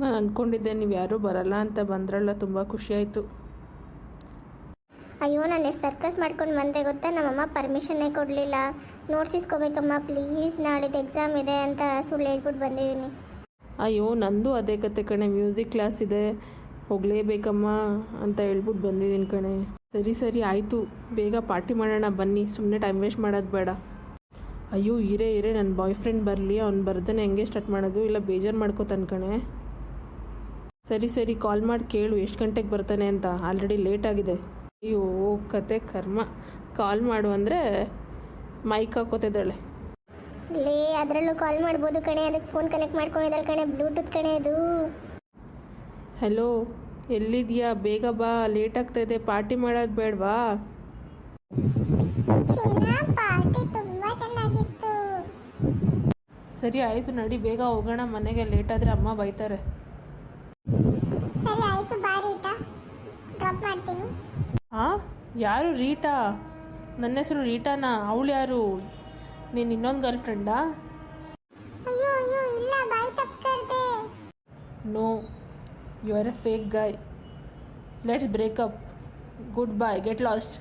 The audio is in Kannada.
ನಾನು ಅಂದ್ಕೊಂಡಿದ್ದೆ ನೀವು ಯಾರೂ ಬರಲ್ಲ ಅಂತ, ಬಂದ್ರಲ್ಲ, ತುಂಬ ಖುಷಿಯಾಯಿತು. ಅಯ್ಯೋ ನಾನು ಎಷ್ಟು ಸರ್ಕಸ್ ಮಾಡ್ಕೊಂಡು ಬಂದೆ ಗೊತ್ತಾ. ನಮ್ಮಮ್ಮ ಪರ್ಮಿಷನ್ನೇ ಕೊಡಲಿಲ್ಲ. ನೋಟ್ಸ್ ಇಸ್ಕೋಬೇಕಮ್ಮ ಪ್ಲೀಸ್, ನಾಳಿದ್ದು ಎಕ್ಸಾಮ್ ಇದೆ ಅಂತ ಸುಳ್ಳು ಹೇಳ್ಬಿಟ್ಟು ಬಂದಿದ್ದೀನಿ. ಅಯ್ಯೋ ನಂದು ಅದೇ ಕತೆ ಕಣೆ, ಮ್ಯೂಸಿಕ್ ಕ್ಲಾಸ್ ಇದೆ, ಹೋಗಲೇಬೇಕಮ್ಮ ಅಂತ ಹೇಳ್ಬಿಟ್ಟು ಬಂದಿದ್ದೀನಿ ಕಣೆ. ಸರಿ ಸರಿ ಆಯಿತು, ಬೇಗ ಪಾರ್ಟಿ ಮಾಡೋಣ ಬನ್ನಿ, ಸುಮ್ಮನೆ ಟೈಮ್ ವೇಸ್ಟ್ ಮಾಡೋದು ಬೇಡ. ಅಯ್ಯೋ ಇರೇ ನನ್ನ ಬಾಯ್ ಫ್ರೆಂಡ್ ಬರಲಿ, ಅವ್ನು ಬರ್ದೇ ಹೆಂಗೆ ಸ್ಟಾರ್ಟ್ ಮಾಡೋದು, ಇಲ್ಲ ಬೇಜಾರು ಮಾಡ್ಕೋತಾನೆ ಕಣೆ. ಸರಿ ಸರಿ ಕಾಲ್ ಮಾಡಿ ಕೇಳು ಎಷ್ಟು ಗಂಟೆಗೆ ಬರ್ತಾನೆ ಅಂತ, ಆಲ್ರೆಡಿ ಲೇಟ್ ಆಗಿದೆ. ಅಯ್ಯೋ ಕತೆ ಕರ್ಮ, ಕಾಲ್ ಮಾಡು ಅಂದರೆ ಮೈಕ್ ಹಾಕೋತಿದ್ದಾಳೆ. ಲೇ ಅದರಲ್ಲೂ ಕಾಲ್ ಮಾಡ್ಬೋದು ಕಣೆ, ಅದಕ್ಕೆ ಫೋನ್ ಕನೆಕ್ಟ್ ಮಾಡ್ಕೊಂಡಿದ್ದಾಳೆ ಕಣೆ, ಬ್ಲೂಟೂತ್ ಕಣೆ ಅದು. ಹಲೋ ಎಲ್ಲಿದೆಯಾ, ಬೇಗ ಬಾ, ಲೇಟ್ ಆಗ್ತಾಯಿದೆ, ಪಾರ್ಟಿ ಮಾಡೋದು ಬೇಡವಾ? ಪಾರ್ಟಿ ತುಂಬ ಚೆನ್ನಾಗಿತ್ತು. ಸರಿ ಆಯಿತು ನಡಿ, ಬೇಗ ಹೋಗೋಣ ಮನೆಗೆ, ಲೇಟ್ ಆದರೆ ಅಮ್ಮ ಬೈತಾರೆ. ಸರಿ ಆಯಿತು ಬಾ ರೀಟಾ, ಡ್ರಾಪ್ ಮಾಡ್ತೀನಿ. ಹಾಂ ಯಾರು ರೀಟಾ? ನನ್ನ ಹೆಸರು ರೀಟಾನಾ? ಅವಳು ಯಾರು? ನೀನು ಇನ್ನೊಂದು ಗರ್ಲ್ ಫ್ರೆಂಡಾ? ಅಯ್ಯೋ ಅಯ್ಯೋ ಇಲ್ಲ, ಬಾಯ್ ತಪ್ಪಿದೆ. No, you are a fake guy. Let's break up. Good bye, get last.